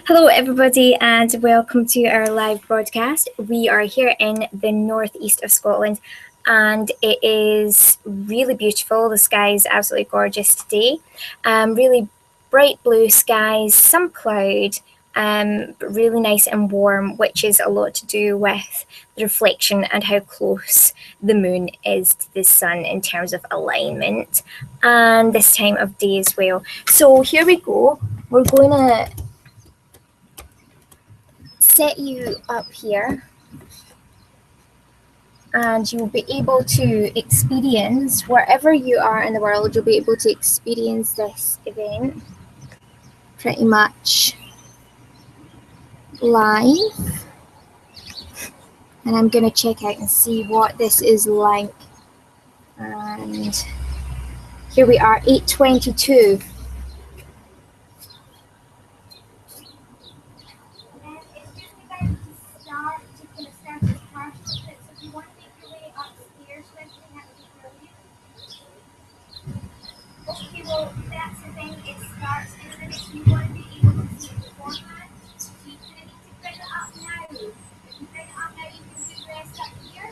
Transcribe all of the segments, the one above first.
Hello, everybody, and welcome to our live broadcast. We are here in the northeast of Scotland, and it is really beautiful. The sky is absolutely gorgeous today. Really bright blue skies, some cloud, but really nice and warm, which is a lot to do with the reflection and how close the moon is to the sun in terms of alignment, and this time of day as well. So here we go. We're going to set you up here, and you'll be able to experience wherever you are in the world. You'll be able to experience this event pretty much live, and I'm going to check out and see what this is like. And here we are, 8:22. Okay, well, that's the thing, it starts, isn't it? So you want to be able to see it beforehand. So you kind of need to bring it up now. If you bring it up now, you can see the rest up here.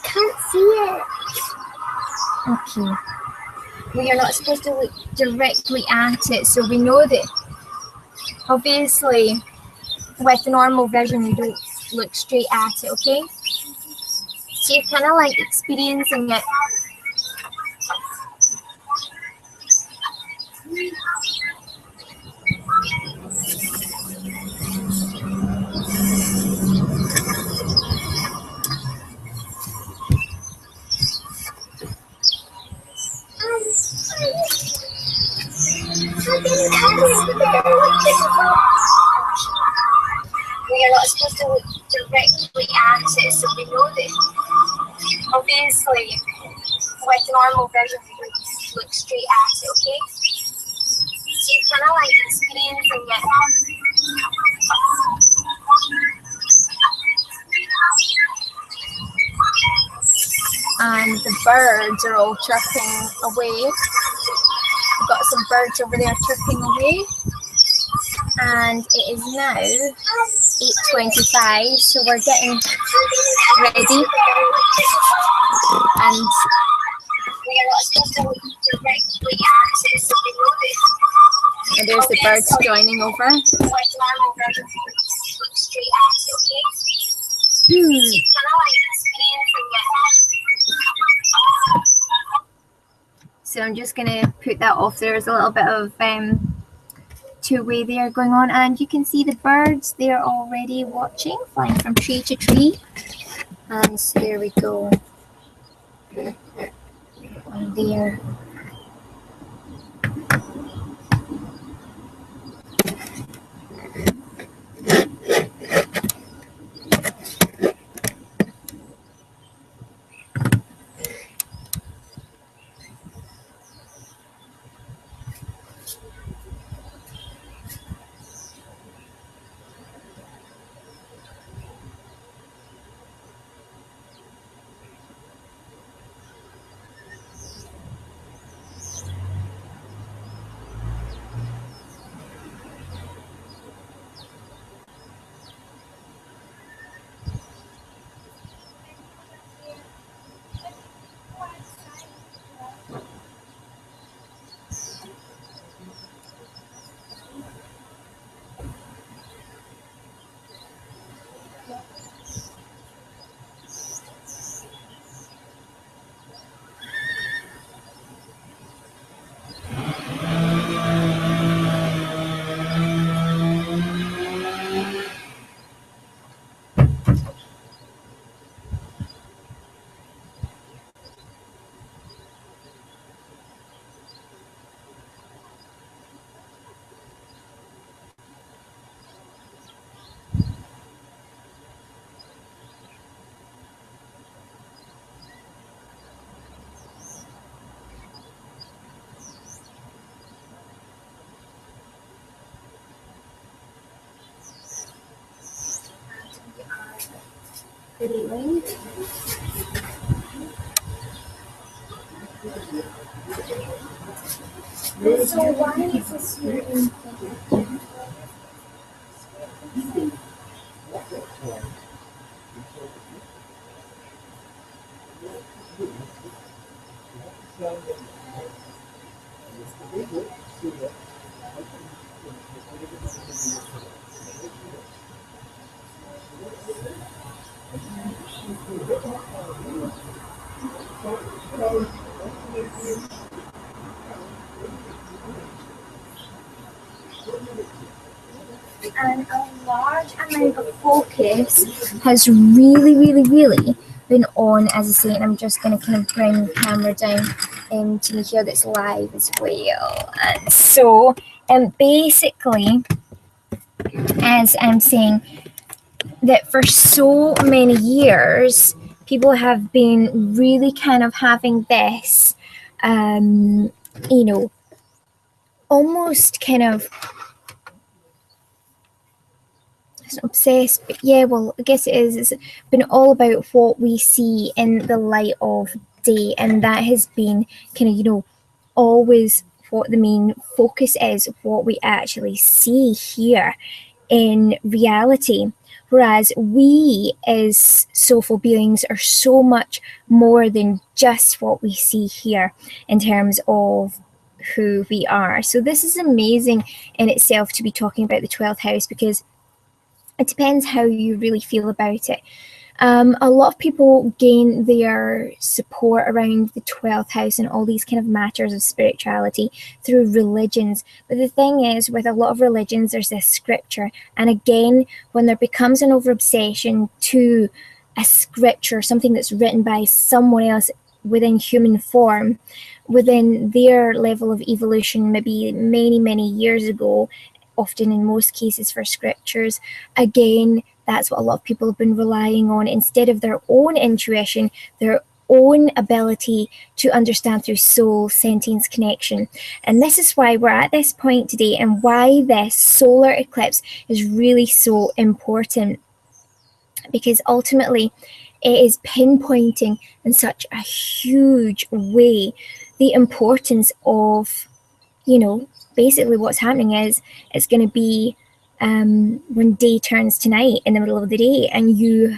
Can't see it. Okay. We are not supposed to look directly at it, so we know that obviously with normal vision you don't look straight at it, okay? So you're kind of like experiencing it. We are not supposed to look directly at it, so we know that obviously with normal vision you don't look straight at it, okay? So you're kind of like experiencing it. And the birds are all chirping away. We've got some birds over there chirping away. And it is now 8:25, so we're getting ready. And we are not supposed to look directly at it, so we know that. And there's the birds joining over. Like normal birds look straight at it, okay? Kind of like experiencing it. So I'm just going to put that off. There's a little bit of two-way there going on, and you can see the birds. They're already watching, flying from tree to tree. And so there we go. On there. Pretty loud. So why is this so important? And a large amount of focus has really been on, as I say, and I'm just going to kind of bring the camera down to make sure that's live as well. And so, basically, as I'm saying, that for so many years, people have been really kind of having this, almost kind of obsessed, but yeah, well, I guess it is. It's been all about what we see in the light of day, and that has been kind of, always what the main focus is, what we actually see here in reality. Whereas we as soulful beings are so much more than just what we see here in terms of who we are. So this is amazing in itself to be talking about the 12th house, because it depends how you really feel about it. A lot of people gain their support around the 12th house and all these kind of matters of spirituality through religions. But the thing is, with a lot of religions, there's this scripture. And again, when there becomes an over-obsession to a scripture, something that's written by someone else within human form, within their level of evolution, maybe many years ago, often in most cases for scriptures, again, that's what a lot of people have been relying on instead of their own intuition, their own ability to understand through soul sentience connection. And this is why we're at this point today, and why this solar eclipse is really so important, because ultimately it is pinpointing in such a huge way the importance of, basically what's happening is it's going to be when day turns to night in the middle of the day, and you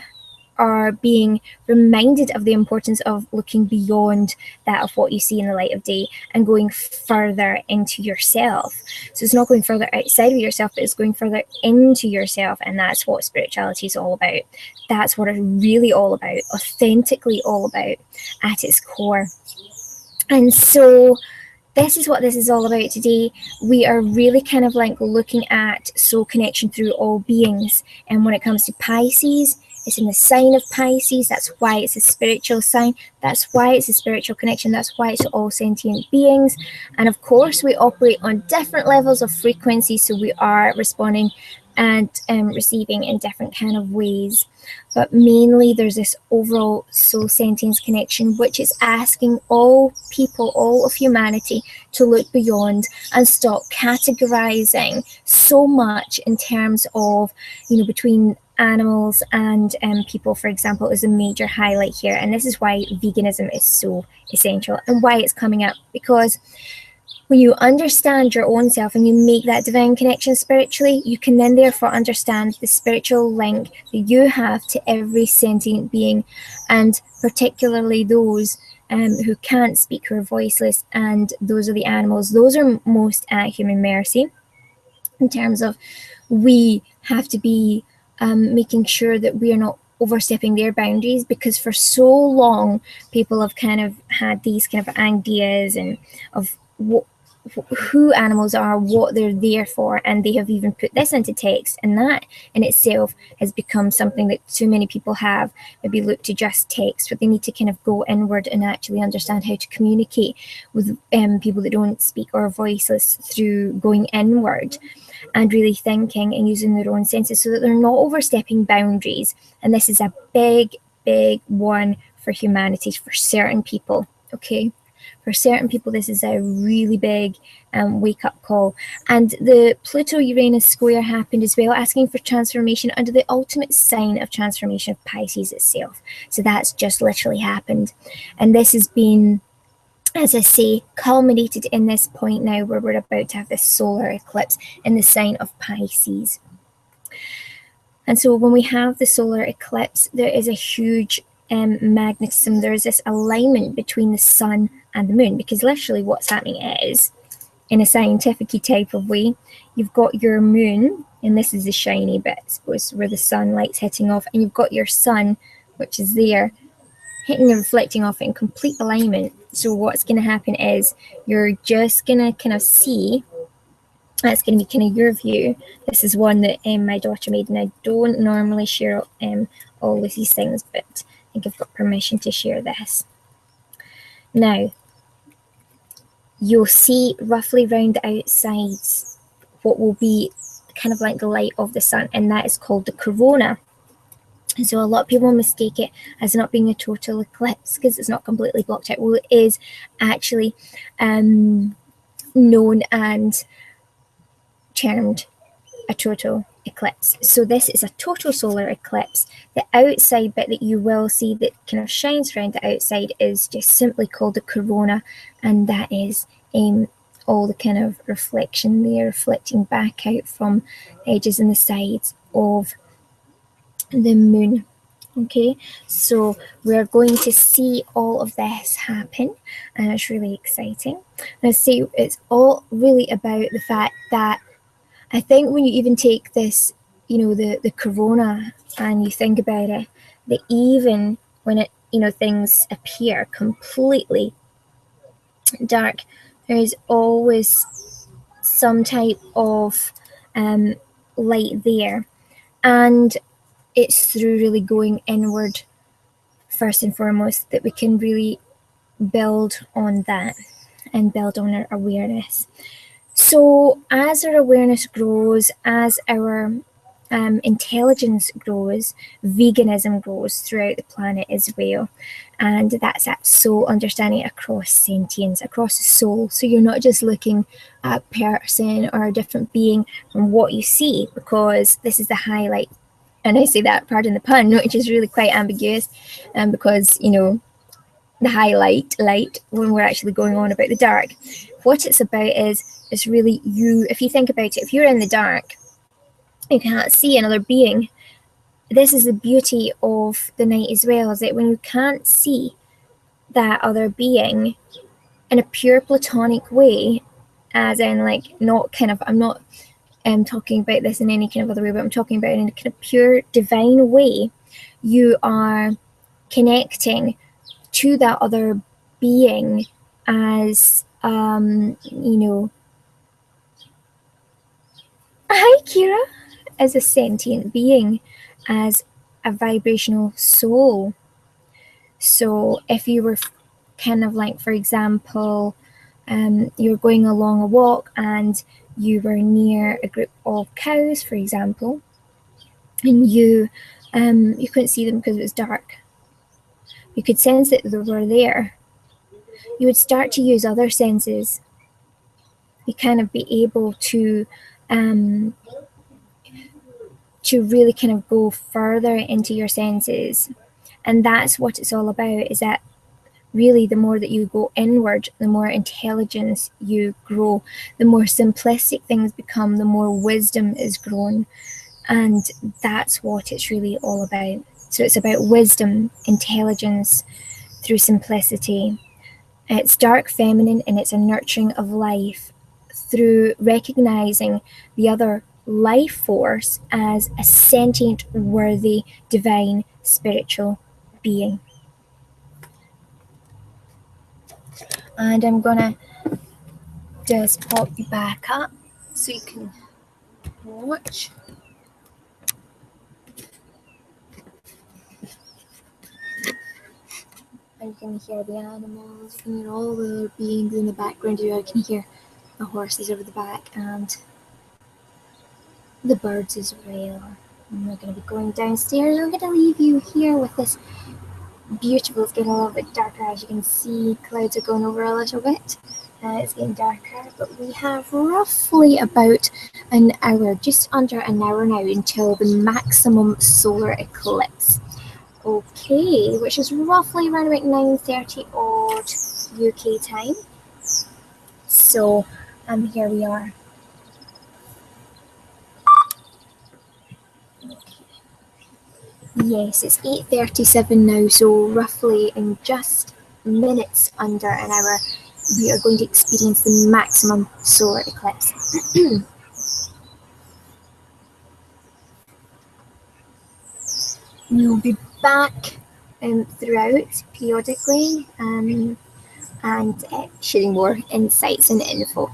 are being reminded of the importance of looking beyond that of what you see in the light of day and going further into yourself. So it's not going further outside of yourself, but it's going further into yourself, and that's what spirituality is all about. That's what it's really all about, authentically all about at its core. And so this is what this is all about today. We are really kind of like looking at soul connection through all beings. And when it comes to Pisces, it's in the sign of Pisces. That's why it's a spiritual sign. That's why it's a spiritual connection. That's why it's all sentient beings. And of course, we operate on different levels of frequency. So we are responding and receiving in different kind of ways. But mainly there's this overall soul sentience connection, which is asking all people, all of humanity, to look beyond and stop categorizing so much in terms of, between animals and people, for example, is a major highlight here. And this is why veganism is so essential and why it's coming up, because when you understand your own self and you make that divine connection spiritually, you can then therefore understand the spiritual link that you have to every sentient being, and particularly those who can't speak, who are voiceless, and those are the animals. Those are most at human mercy in terms of we have to be making sure that we are not overstepping their boundaries, because for so long people have kind of had these kind of ideas and of who animals are, what they're there for, and they have even put this into text, and that in itself has become something that too many people have maybe looked to just text, but they need to kind of go inward and actually understand how to communicate with people that don't speak or are voiceless through going inward and really thinking and using their own senses so that they're not overstepping boundaries. And this is a big one for humanity, for certain people, okay? For certain people, this is a really big wake-up call. And the Pluto-Uranus square happened as well, asking for transformation under the ultimate sign of transformation of Pisces itself. So that's just literally happened. And this has been, as I say, culminated in this point now where we're about to have this solar eclipse in the sign of Pisces. And so when we have the solar eclipse, there is a huge magnetism. There's this alignment between the sun and the moon, because literally what's happening is, in a scientific type of way, you've got your moon, and this is the shiny bit, I suppose, where the sunlight's hitting off, and you've got your sun, which is there, hitting and reflecting off it in complete alignment. So what's going to happen is you're just going to kind of see, that's going to be kind of your view. This is one that my daughter made, and I don't normally share all of these things, but I think I've got permission to share this. Now, you'll see roughly round the outsides what will be kind of like the light of the sun, and that is called the corona. And so a lot of people mistake it as not being a total eclipse because it's not completely blocked out. Well, it is actually known and termed a total eclipse. So this is a total solar eclipse. The outside bit that you will see that kind of shines around the outside is just simply called the corona, and that is all the kind of reflection there, reflecting back out from the edges and the sides of the moon. Okay, so we're going to see all of this happen, and it's really exciting. And I say it's all really about the fact that I think when you even take this, you know, the corona, and you think about it, that even when it, you know, things appear completely dark, there is always some type of light there, and it's through really going inward first and foremost that we can really build on that and build on our awareness. So as our awareness grows, as our intelligence grows, veganism grows throughout the planet as well. And that's that soul understanding across sentience, across the soul. So you're not just looking at a person or a different being from what you see, because this is the highlight. And I say that, pardon the pun, which is really quite ambiguous, because, you know, the highlight light when we're actually going on about the dark. What it's about is really you, if you think about it, if you're in the dark, you can't see another being. This is the beauty of the night as well, is that when you can't see that other being in a pure platonic way, as in like not kind of, I'm not talking about this in any kind of other way, but I'm talking about it in a kind of pure divine way, you are connecting to that other being as, you know, hi Kira, as a sentient being, as a vibrational soul. So if you were kind of like, for example, you're going along a walk and you were near a group of cows, for example, and you couldn't see them because it was dark. You could sense that they were there. You would start to use other senses. You kind of be able to really kind of go further into your senses. And that's what it's all about, is that really the more that you go inward, the more intelligence you grow, the more simplistic things become, the more wisdom is grown. And that's what it's really all about. So it's about wisdom, intelligence through simplicity. It's dark feminine, and it's a nurturing of life through recognizing the other life force as a sentient, worthy, divine, spiritual being. And I'm gonna just pop you back up so you can watch. And you can hear the animals, you can hear all the beings in the background. You can hear the horses over the back and the birds as well. And we're going to be going downstairs. I'm going to leave you here with this beautiful. It's getting a little bit darker, as you can see. Clouds are going over a little bit. It's getting darker, but we have roughly about an hour, just under an hour now, until the maximum solar eclipse. Okay, which is roughly around about 9:30 odd UK time. So, here we are. Yes, it's 8:37 now, so roughly in just minutes under an hour, we are going to experience the maximum solar eclipse. We will be back throughout periodically and sharing more insights and info.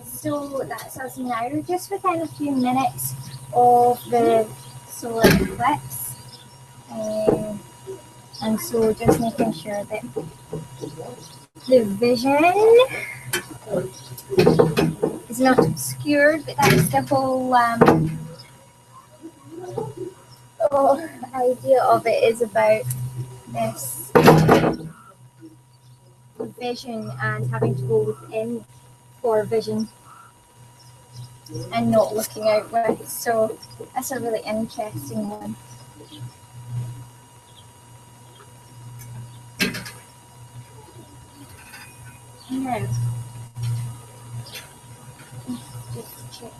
So that's us now, just within a few minutes of the solar eclipse. And so just making sure that the vision is not obscured, but that's the whole idea of it, is about this vision and having to go within for vision and not looking outwards. So that's a really interesting one. Now, just check.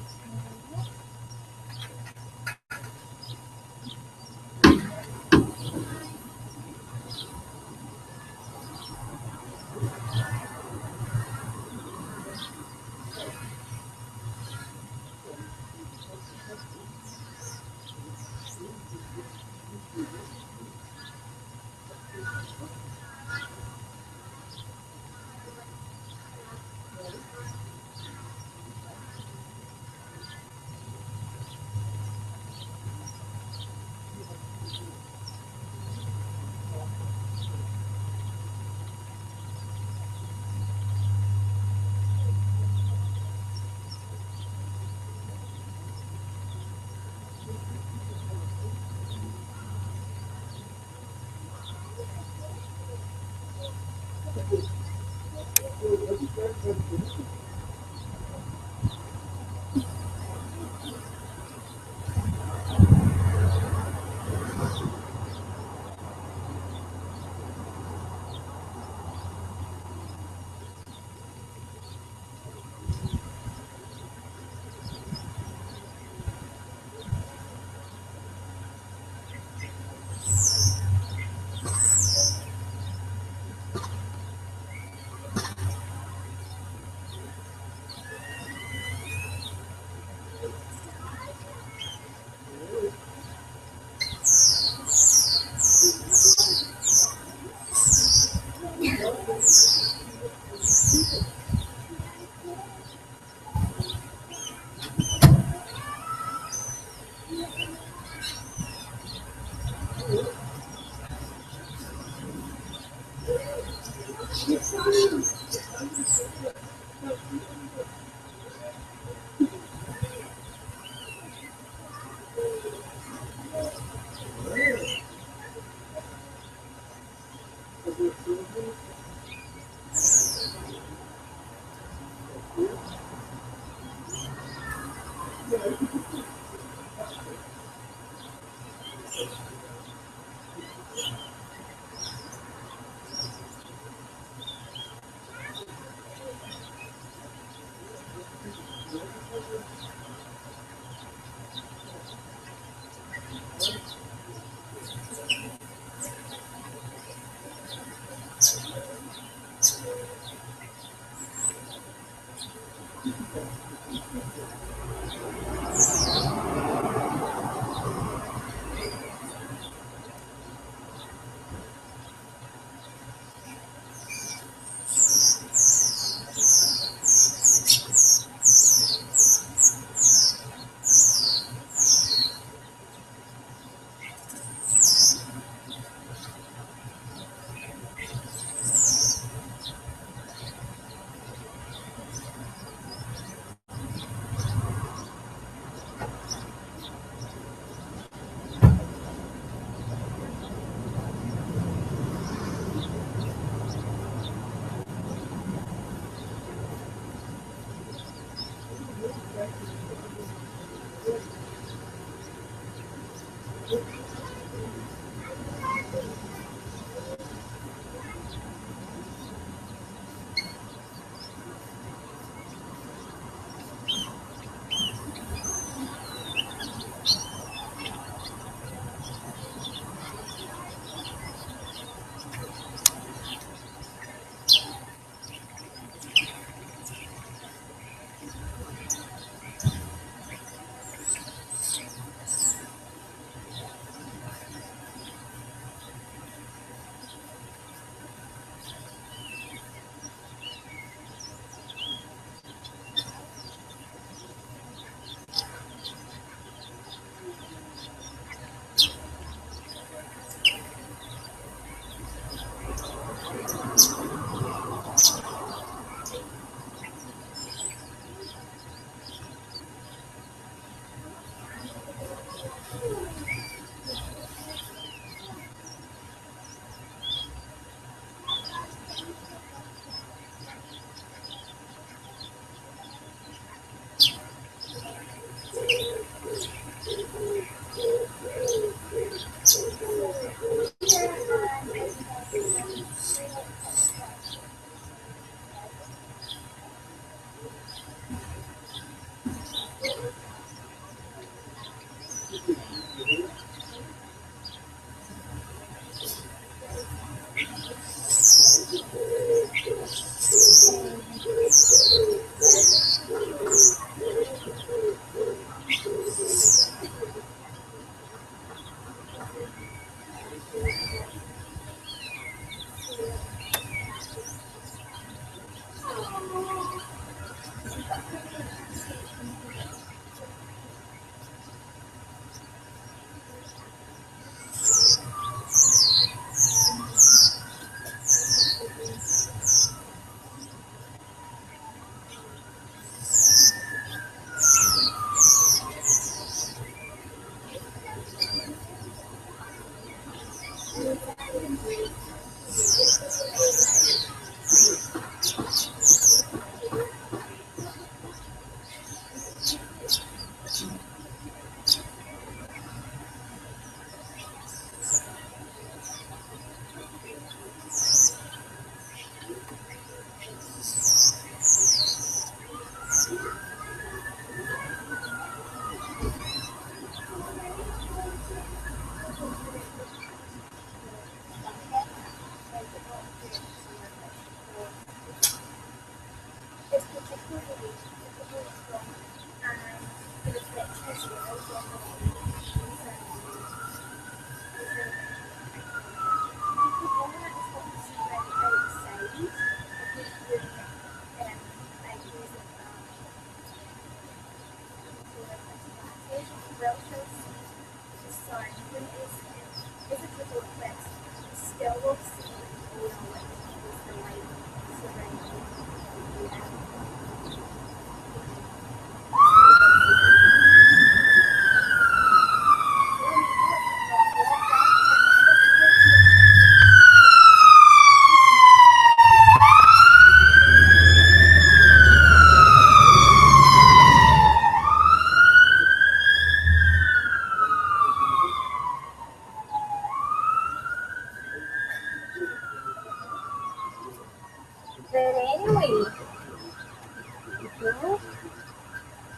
But anyway,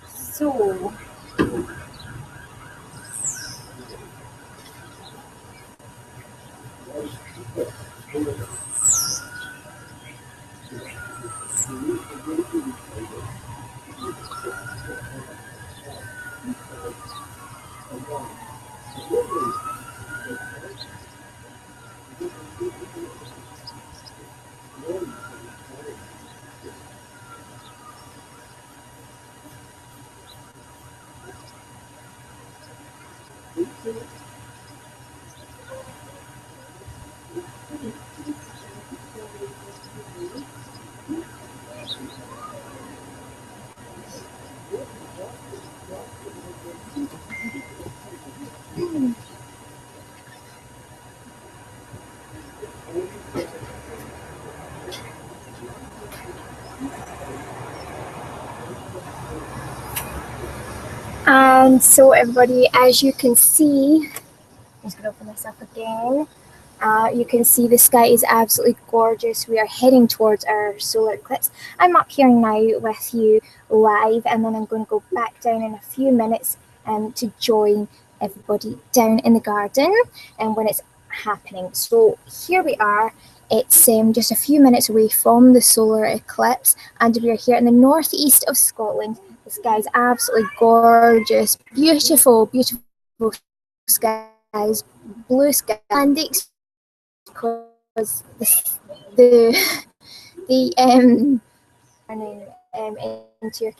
so and so everybody, as you can see, I'm just going to open this up again. You can see the sky is absolutely gorgeous. We are heading towards our solar eclipse. I'm up here now with you live, and then I'm going to go back down in a few minutes to join everybody down in the garden and when it's happening. So here we are. It's just a few minutes away from the solar eclipse, and we are here in the northeast of Scotland. The sky is absolutely gorgeous, beautiful, beautiful skies, blue sky, and because the turning into your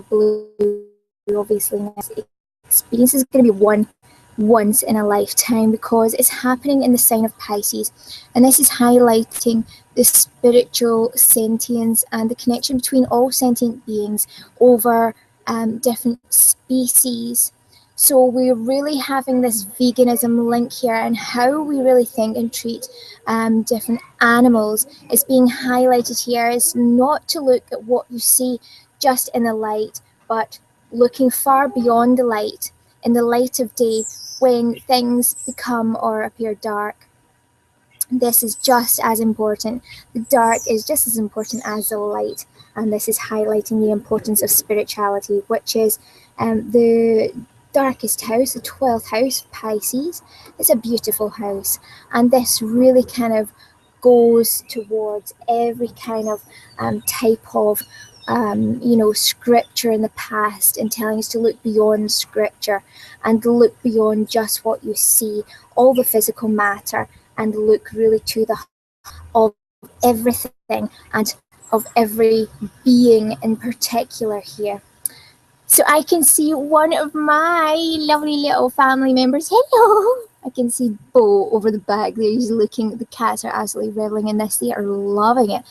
blue, obviously experience is going to be once in a lifetime because it's happening in the sign of Pisces, and this is highlighting the spiritual sentience and the connection between all sentient beings over different species. So we're really having this veganism link here, and how we really think and treat different animals is being highlighted here. Is not to look at what you see just in the light, but looking far beyond the light, in the light of day, when things become or appear dark. This is just as important. The dark is just as important as the light, and this is highlighting the importance of spirituality, which is the darkest house, the 12th house, Pisces. It's a beautiful house, and this really kind of goes towards every kind of type of scripture in the past, and telling us to look beyond scripture and look beyond just what you see, all the physical matter, and look really to the of everything and of every being in particular here. So I can see one of my lovely little family members. Hello! I can see Bo over the back there. He's looking. The cats are absolutely reveling in this. They are loving it.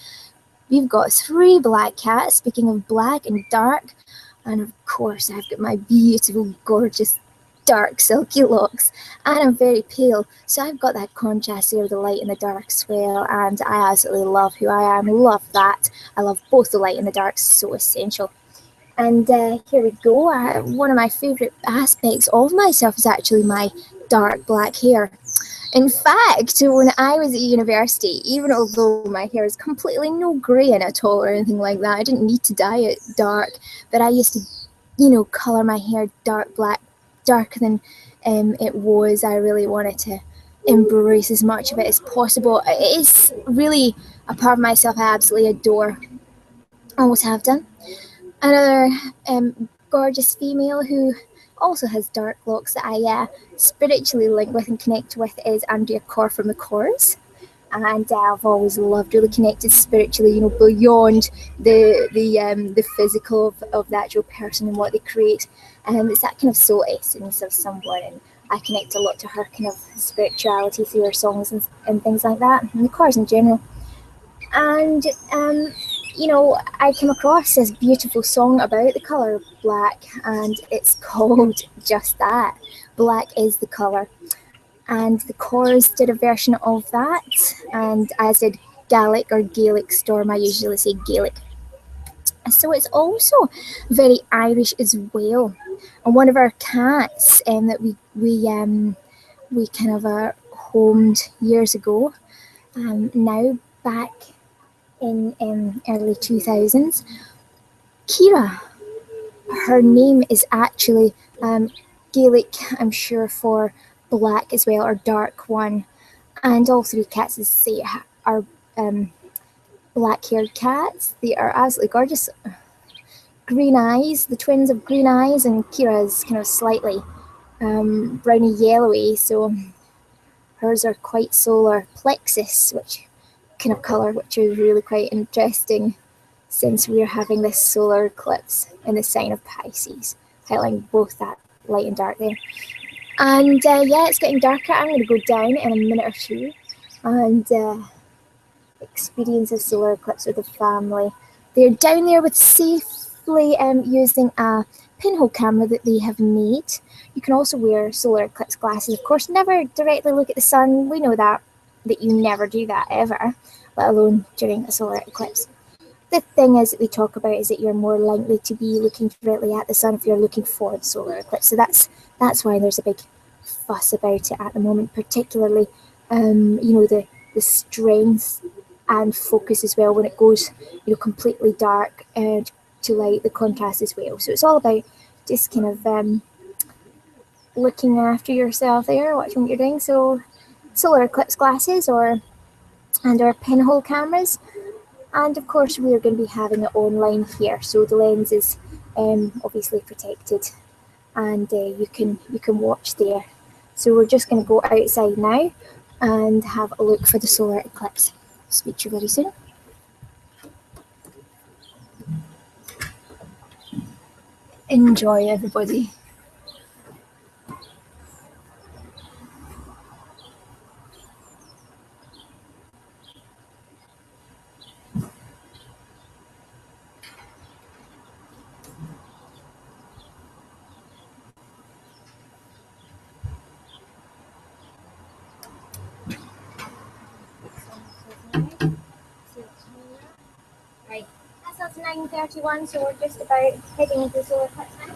We've got 3 black cats, speaking of black and dark. And of course, I've got my beautiful, gorgeous, dark, silky locks. And I'm very pale. So I've got that contrast there of the light and the dark as well. And I absolutely love who I am. Love that. I love both the light and the dark. So essential. And here we go. One of my favourite aspects of myself is actually my dark black hair. In fact, when I was at university, even although my hair is completely no grey in at all or anything like that, I didn't need to dye it dark, but I used to, colour my hair dark black, darker than it was. I really wanted to embrace as much of it as possible. It is really a part of myself I absolutely adore. Always have done. Another gorgeous female who also has dark locks that I spiritually link with and connect with is Andrea Corr from the Corrs. And I've always loved really connected spiritually, beyond the physical of the actual person and what they create. It's that kind of soul essence of someone, and I connect a lot to her kind of spirituality through her songs and things like that, and the Corrs in general. And I came across this beautiful song about the colour black, and it's called just that. Black is the colour. And the Corrs did a version of that, and I said Gaelic or Gaelic Storm. I usually say Gaelic. So it's also very Irish as well. And one of our cats that we kind of homed years ago, now back in early 2000s, Kira. Her name is actually Gaelic, I'm sure, for black as well, or dark one. And all three cats, as I say, are black-haired cats. They are absolutely gorgeous. Green eyes, the twins have green eyes, and Kira's kind of slightly browny yellowy, so hers are quite solar plexus, which kind of colour, which is really quite interesting since we're having this solar eclipse in the sign of Pisces, highlighting both that light and dark there. And it's getting darker. I'm going to go down in a minute or two and experience a solar eclipse with the family. They're down there with safely using a pinhole camera that they have made. You can also wear solar eclipse glasses. Of course, never directly look at the sun. We know that you never do that ever, let alone during a solar eclipse. The thing is that they talk about is that you're more likely to be looking directly at the sun if you're looking for the solar eclipse. So that's why there's a big fuss about it at the moment, particularly the strength and focus as well when it goes completely dark and to light, the contrast as well. So it's all about just kind of looking after yourself there, watching what you're doing. So solar eclipse glasses or pinhole cameras. And of course, we are going to be having it online here, so the lens is obviously protected, and you can watch there. So we're just going to go outside now and have a look for the solar eclipse. Speak to you very soon. Enjoy, everybody. Right, that's 9:31, so we're just about heading into the solar eclipse now.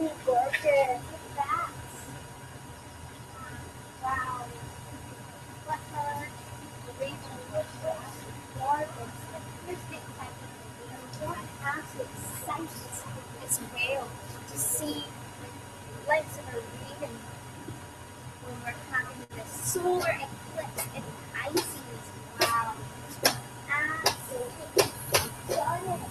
Ooh, gorgeous. Look at that. Wow. What color? Green and gorgeous. Here's the excitement. What absolute excites as well to see lights in our reading when we're having the solar eclipse in Pisces. Wow. Absolutely stunning.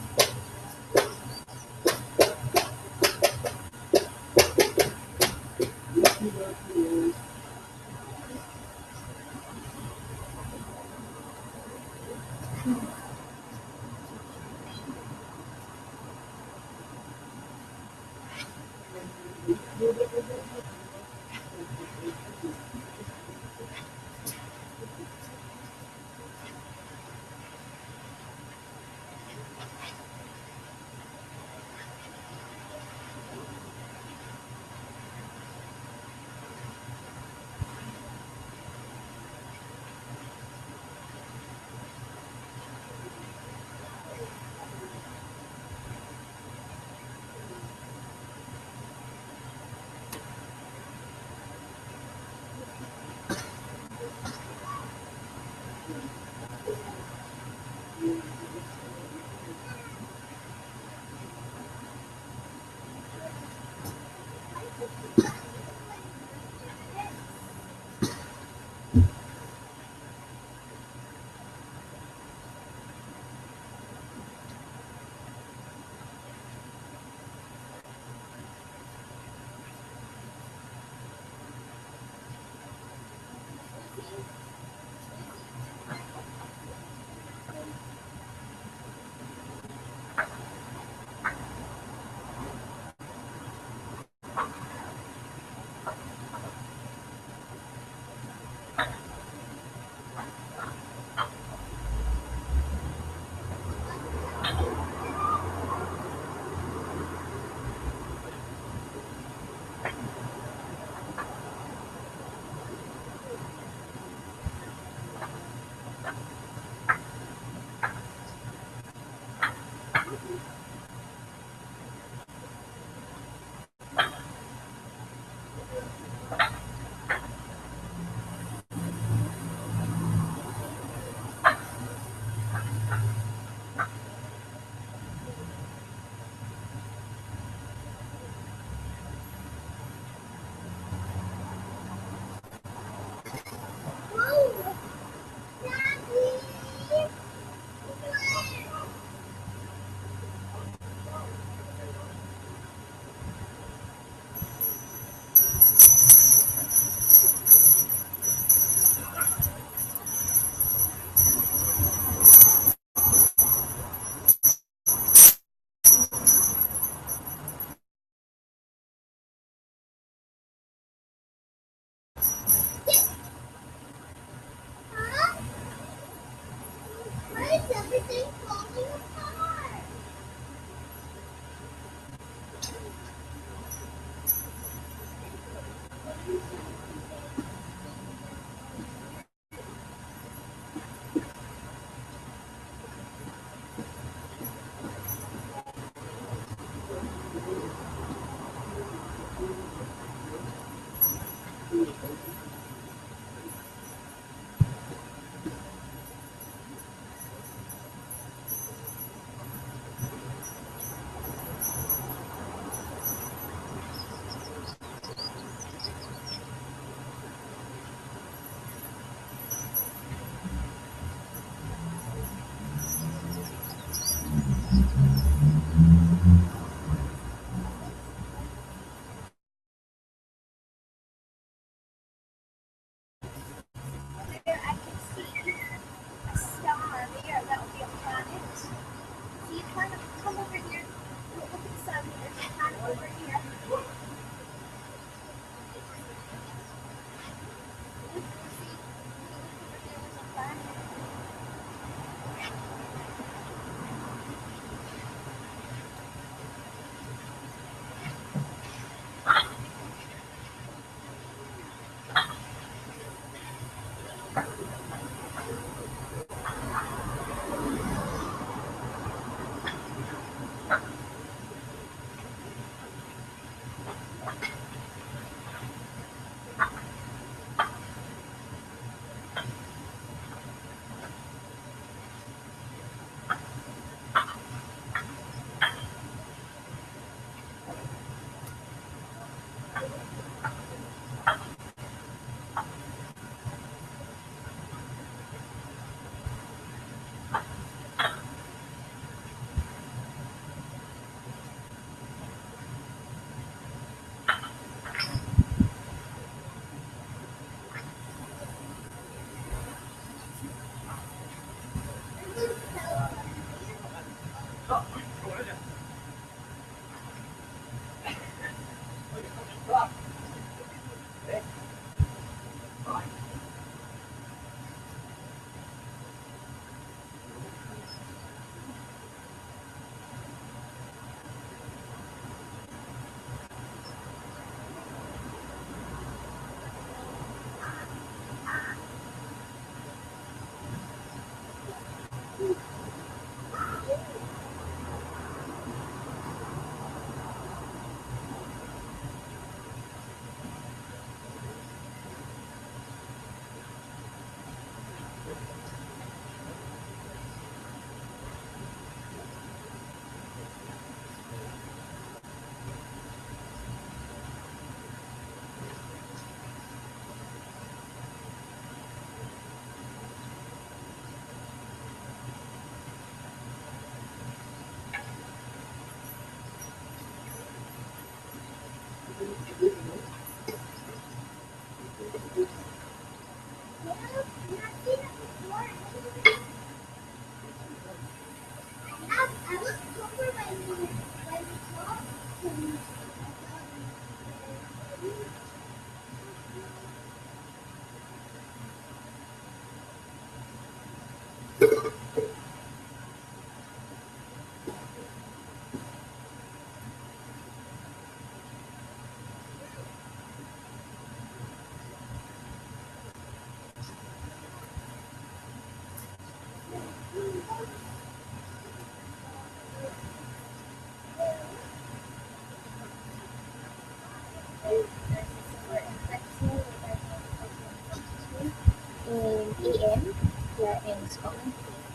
in AM here in Scotland,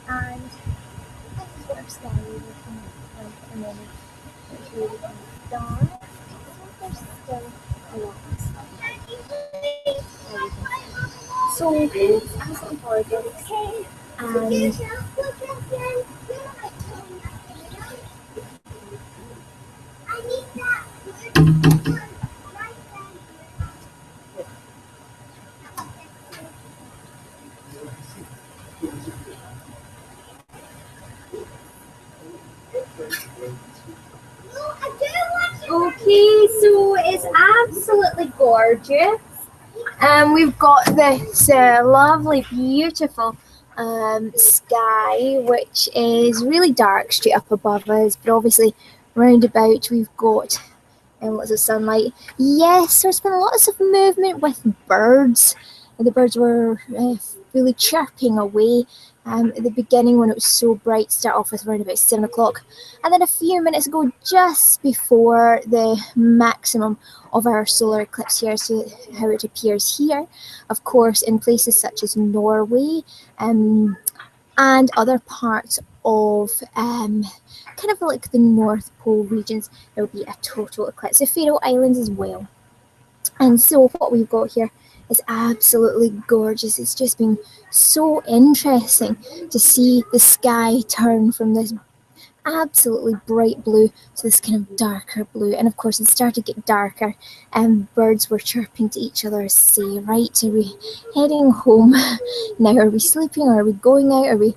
and this is what I'm slightly looking like at the moment. It's really kind of dark, so there's still a lot of sunlight. So it's absolutely gorgeous, and okay, so it's absolutely gorgeous. We've got this lovely, beautiful sky, which is really dark straight up above us, but obviously round about we've got lots of sunlight. Yes, there's been lots of movement with birds. The birds were really chirping away at the beginning when it was so bright, start off with around about 7 o'clock. And then a few minutes ago, just before the maximum of our solar eclipse here, so how it appears here, of course, in places such as Norway and other parts of kind of like the North Pole regions, there will be a total eclipse. The Faroe Islands as well. And so what we've got here is absolutely gorgeous. It's just been so interesting to see the sky turn from this absolutely bright blue to this kind of darker blue. And of course it started to get darker and birds were chirping to each other, say, right, are we heading home now? Are we sleeping? Or are we going out? Are we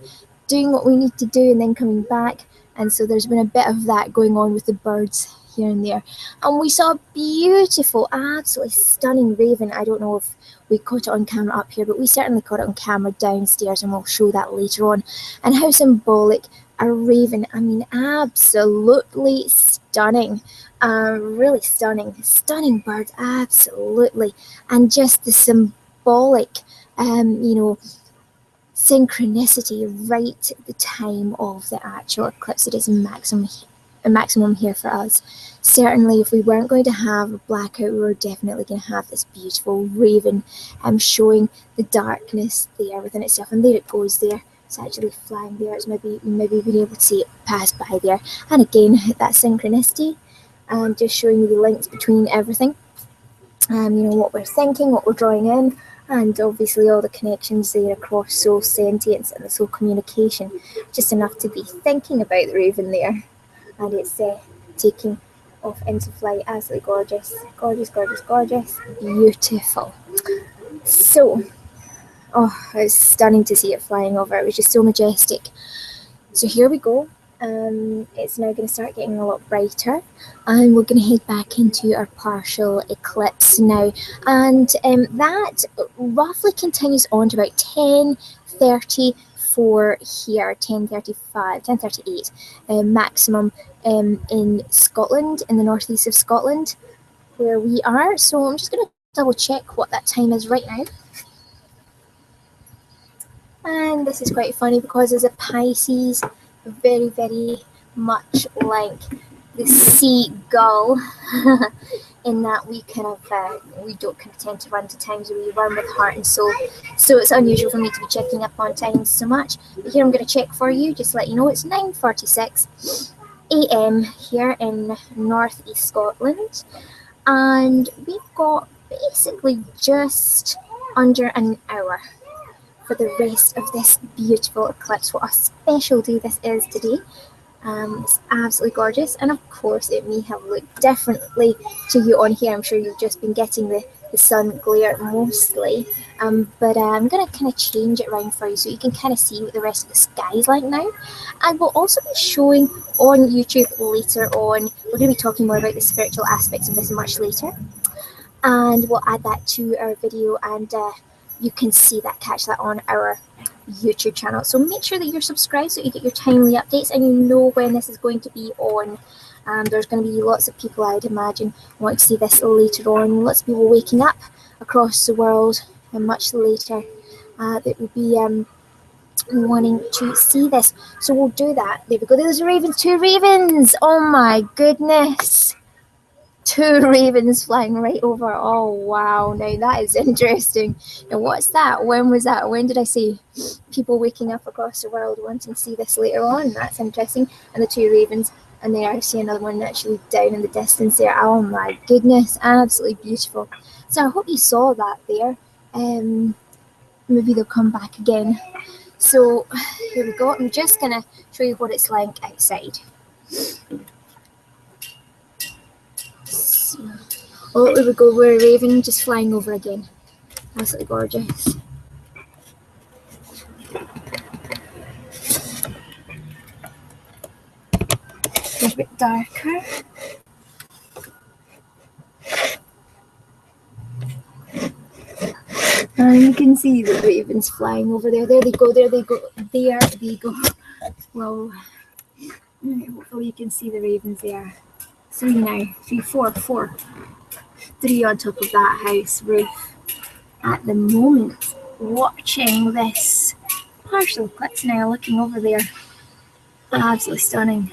doing what we need to do and then coming back? And so there's been a bit of that going on with the birds here and there. And we saw a beautiful, absolutely stunning raven. I don't know if we caught it on camera up here, but we certainly caught it on camera downstairs, and we'll show that later on. And how symbolic a raven, I mean, absolutely stunning. Really stunning bird, absolutely. And just the symbolic, synchronicity right at the time of the actual eclipse. It is a maximum here for us. Certainly, if we weren't going to have a blackout, we were definitely going to have this beautiful raven showing the darkness there within itself. And there it goes there. It's actually flying there. It's maybe being able to see it pass by there. And again, that synchronicity, just showing you the links between everything. What we're thinking, what we're drawing in, and obviously all the connections there across soul sentience and the soul communication. Just enough to be thinking about the raven there. And it's taking off into flight. Absolutely gorgeous. Gorgeous. Beautiful. So, it's stunning to see it flying over. It was just so majestic. So here we go. It's now going to start getting a lot brighter, and we're going to head back into our partial eclipse now, and that roughly continues on to about 10:34 here, 10:35, 10:38 maximum in Scotland, in the northeast of Scotland where we are. So I'm just going to double check what that time is right now. And this is quite funny because as a Pisces, very, very much like the seagull, in that we kind of we don't kind of tend to run to times where we run with heart and soul. So it's unusual for me to be checking up on times so much. But here I'm going to check for you, just to let you know it's 9:46 a.m. here in northeast Scotland, and we've got basically just under an hour for the rest of this beautiful eclipse. What a special day this is today. It's absolutely gorgeous, and of course it may have looked differently to you on here. I'm sure you've just been getting the sun glare mostly, but I'm going to kind of change it around for you so you can kind of see what the rest of the sky is like now. And we'll also be showing on YouTube later on. We're going to be talking more about the spiritual aspects of this much later, and we'll add that to our video, and you can see that, catch that on our YouTube channel. So make sure that you're subscribed so you get your timely updates and you know when this is going to be on. There's going to be lots of people, I'd imagine, want to see this later on. Lots of people waking up across the world, and much later that will be wanting to see this. So we'll do that. There we go. There's ravens, 2 ravens. Oh my goodness. 2 ravens flying right over. Oh wow, now that is interesting. Now what's that? When was that? When did I see people waking up across the world wanting to see this later on? That's interesting. And the 2 ravens, and there I see another one actually down in the distance there. Oh my goodness, absolutely beautiful. So I hope you saw that there. Maybe they'll come back again. So here we go. I'm just gonna show you what it's like outside. Oh, here we go, we're a raven just flying over again. Absolutely gorgeous. A bit darker. And you can see the ravens flying over there. There they go, there they go, there they go. Well, hopefully you can see the ravens there. 3 now, 3, 4, 3 on top of that house roof at the moment, watching this partial eclipse now, looking over there. Absolutely stunning.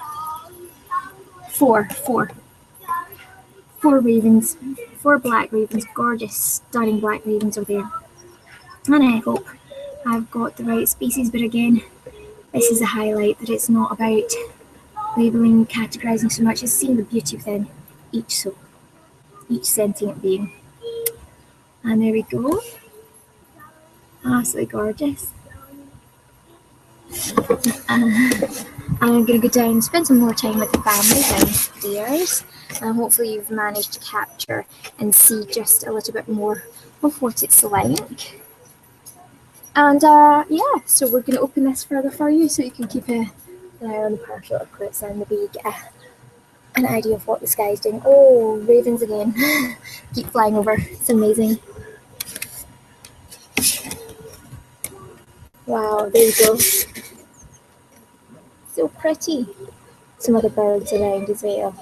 4 ravens, 4 black ravens, gorgeous, stunning black ravens over there. And I hope I've got the right species, but again, this is a highlight that it's not about labeling, categorizing so much as seeing the beauty within each soul, each sentient being. And there we go. Absolutely gorgeous. I'm going to go down and spend some more time with the family downstairs. Hopefully you've managed to capture and see just a little bit more of what it's like. And yeah, so we're going to open this further for you so you can keep a now on the partial eclipse and maybe get an idea of what the sky is doing. Oh, ravens again. Keep flying over. It's amazing. Wow, there you go. So pretty. Some other birds around as well.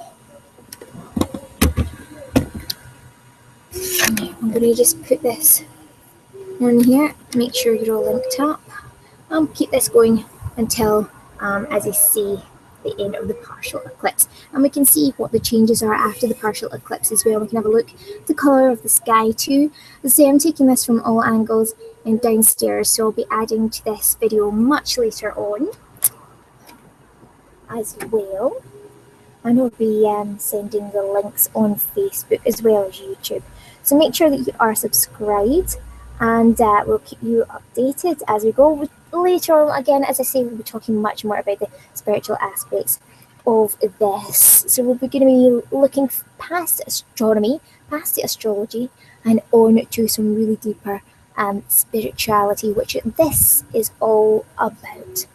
I'm going to just put this on here. Make sure you're all linked up. Keep this going until, as I say, the end of the partial eclipse. And we can see what the changes are after the partial eclipse as well. We can have a look at the colour of the sky too. As I say, I'm taking this from all angles and downstairs, so I'll be adding to this video much later on as well. And I'll be sending the links on Facebook as well as YouTube. So make sure that you are subscribed, and we'll keep you updated as we go. Later on, again, as I say, we'll be talking much more about the spiritual aspects of this. So we're going to be looking past astronomy, past the astrology, and on to some really deeper spirituality, which this is all about.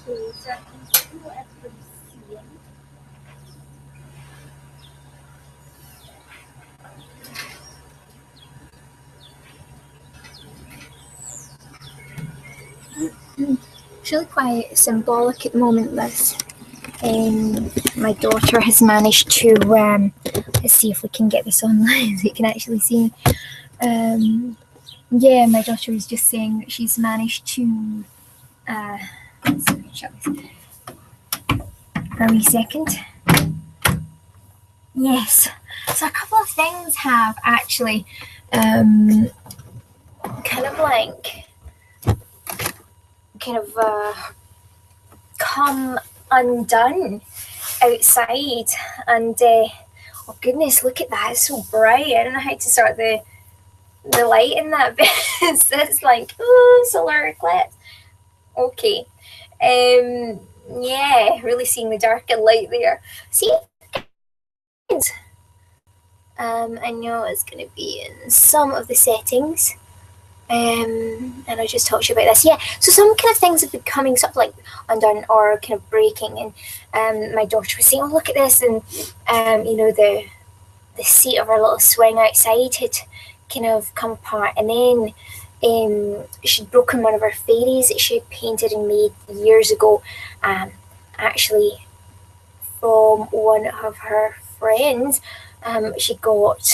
Okay, so I can see what everybody's seeing. It's really quite symbolic at the moment, this. My daughter has managed to, let's see if we can get this online so you can actually see. Yeah, my daughter was just saying that she's managed to. Let's screenshot this for a wee second. Yes, so a couple of things have actually kind of like come undone outside, and oh goodness, look at that, it's so bright. I don't know how to sort the light in that bit. It's like, oh, solar eclipse. Okay. Yeah, really seeing the dark and light there. See, I know it's going to be in some of the settings. And I just talked to you about this. Yeah, so some kind of things have been coming sort of like undone or kind of breaking. And my daughter was saying, oh, look at this. And, the seat of our little swing outside had kind of come apart. And then she'd broken one of her fairies that she had painted and made years ago, actually from one of her friends. She got,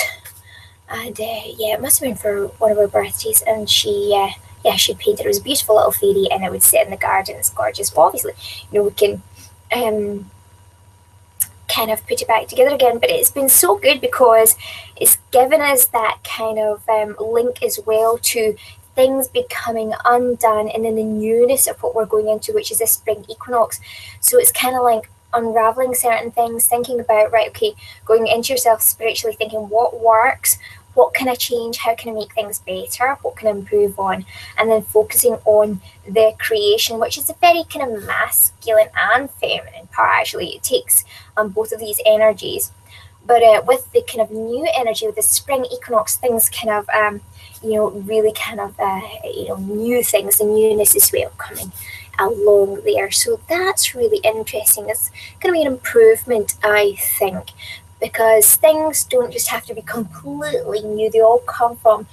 and it must have been for one of her birthdays, and she'd painted it. It was a beautiful little fairy, and it would sit in the garden. It's gorgeous. But obviously, we can kind of put it back together again. But it's been so good because it's given us that kind of link as well to things becoming undone, and then the newness of what we're going into, which is this spring equinox. So it's kind of like unraveling certain things, thinking about, right, okay, going into yourself spiritually, thinking what works, what can I change, how can I make things better, what can I improve on, and then focusing on the creation, which is a very kind of masculine and feminine part. Actually, it takes both of these energies. But with the kind of new energy, with the spring equinox, things kind of really kind of new things, the newness as well coming along there. So that's really interesting. It's going to be an improvement, I think, because things don't just have to be completely new. They all come from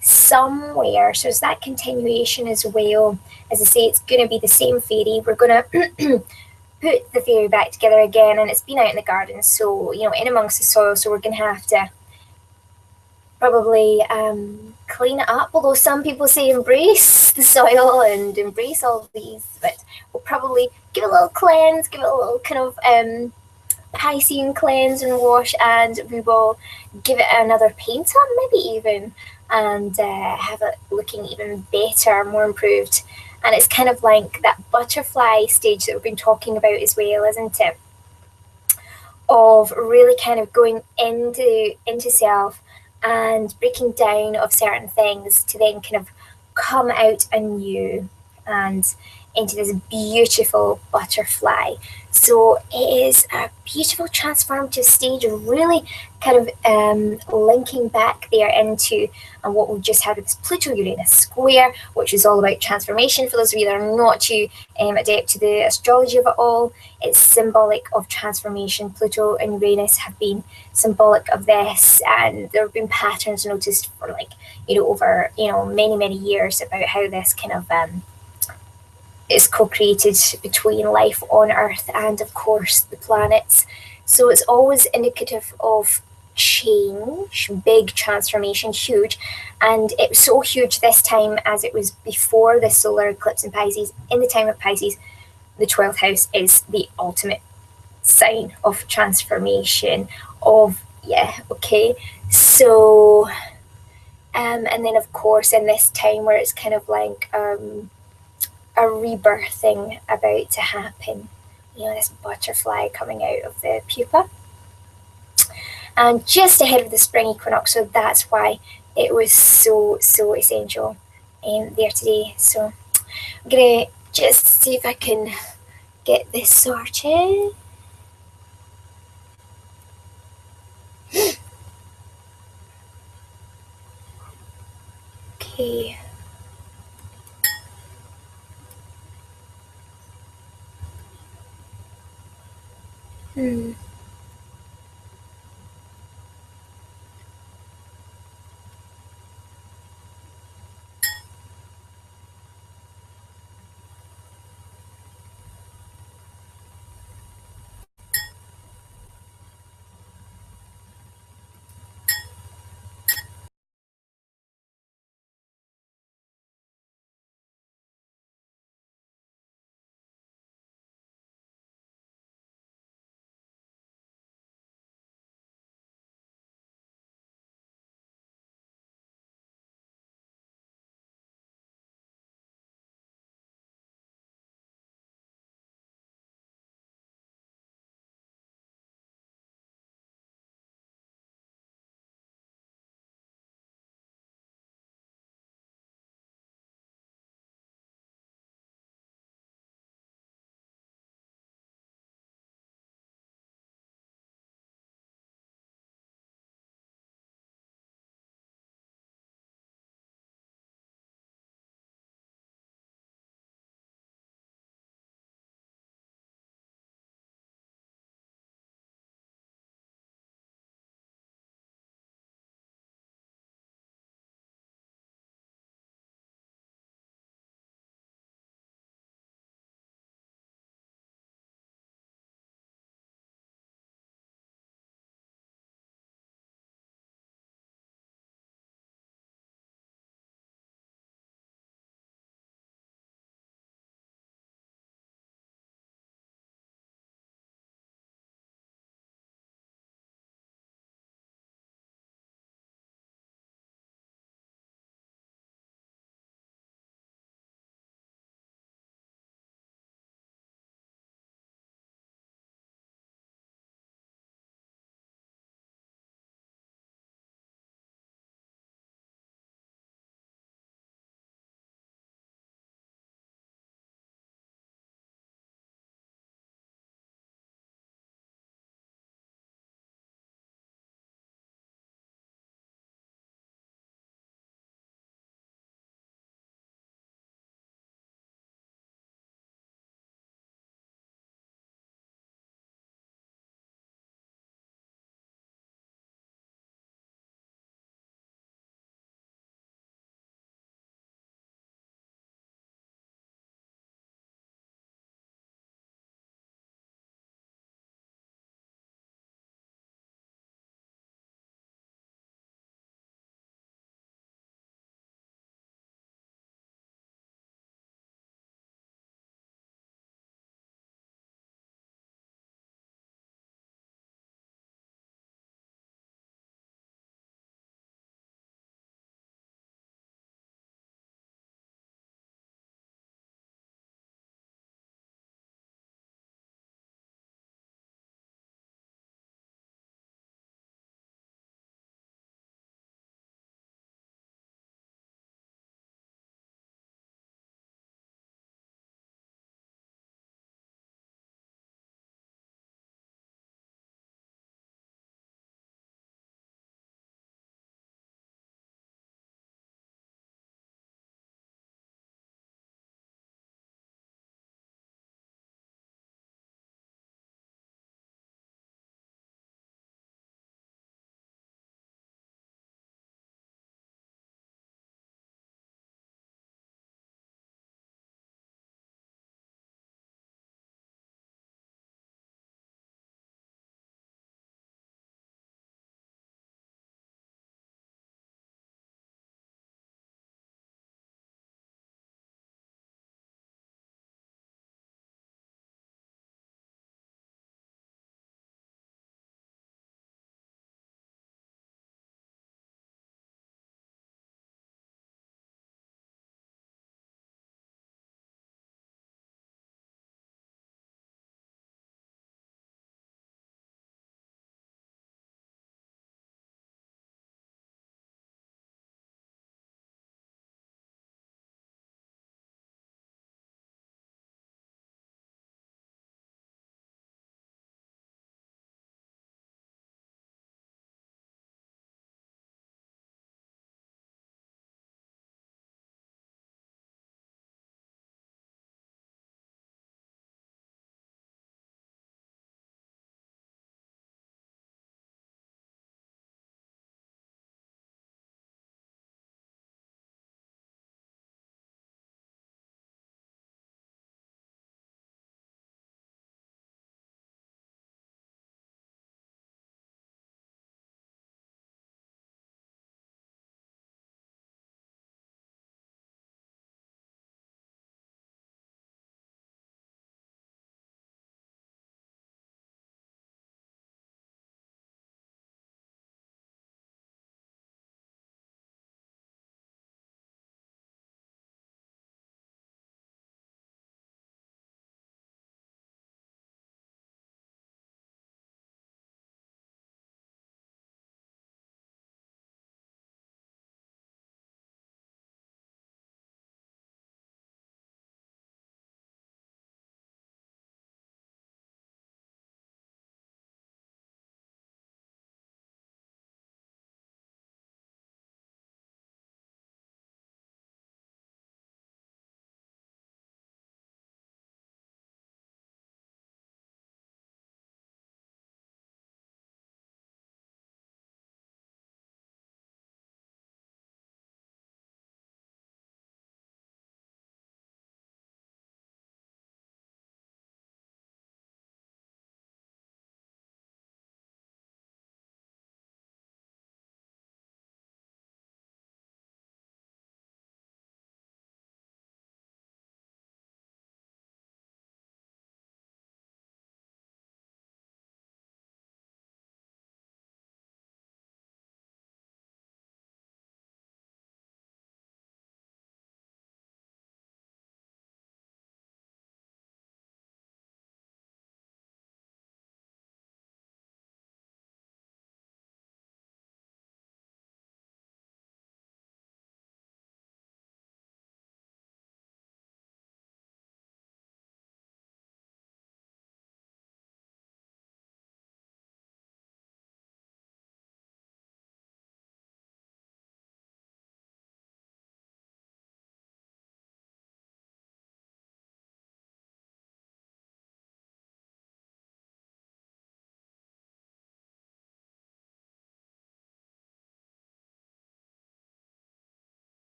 somewhere. So it's that continuation as well. As I say, it's going to be the same fairy. We're going to put the fairy back together again, and it's been out in the garden, so in amongst the soil, so we're going to have to probably clean it up, although some people say embrace the soil and embrace all these, but we'll probably give it a little cleanse, give it a little kind of Piscean cleanse and wash, and we will give it another paint on, maybe even, and have it looking even better, more improved. And it's kind of like that butterfly stage that we've been talking about as well, isn't it? Of really kind of going into self and breaking down of certain things to then kind of come out anew and into this beautiful butterfly. So it is a beautiful transformative stage, really kind of linking back there into what we've just had with this Pluto-Uranus square, which is all about transformation. For those of you that are not too adept to the astrology of it all, it's symbolic of transformation. Pluto and Uranus have been symbolic of this, and there have been patterns noticed for over many years about how this kind of is co-created between life on Earth and, of course, the planets. So it's always indicative of change, big transformation, huge. And it was so huge this time as it was before the solar eclipse in Pisces. In the time of Pisces, the 12th house is the ultimate sign of transformation, So, and then, of course, in this time where it's kind of like a rebirthing about to happen, this butterfly coming out of the pupa, and just ahead of the spring equinox. So that's why it was so essential there today. So I'm gonna just see if I can get this sorted. Okay.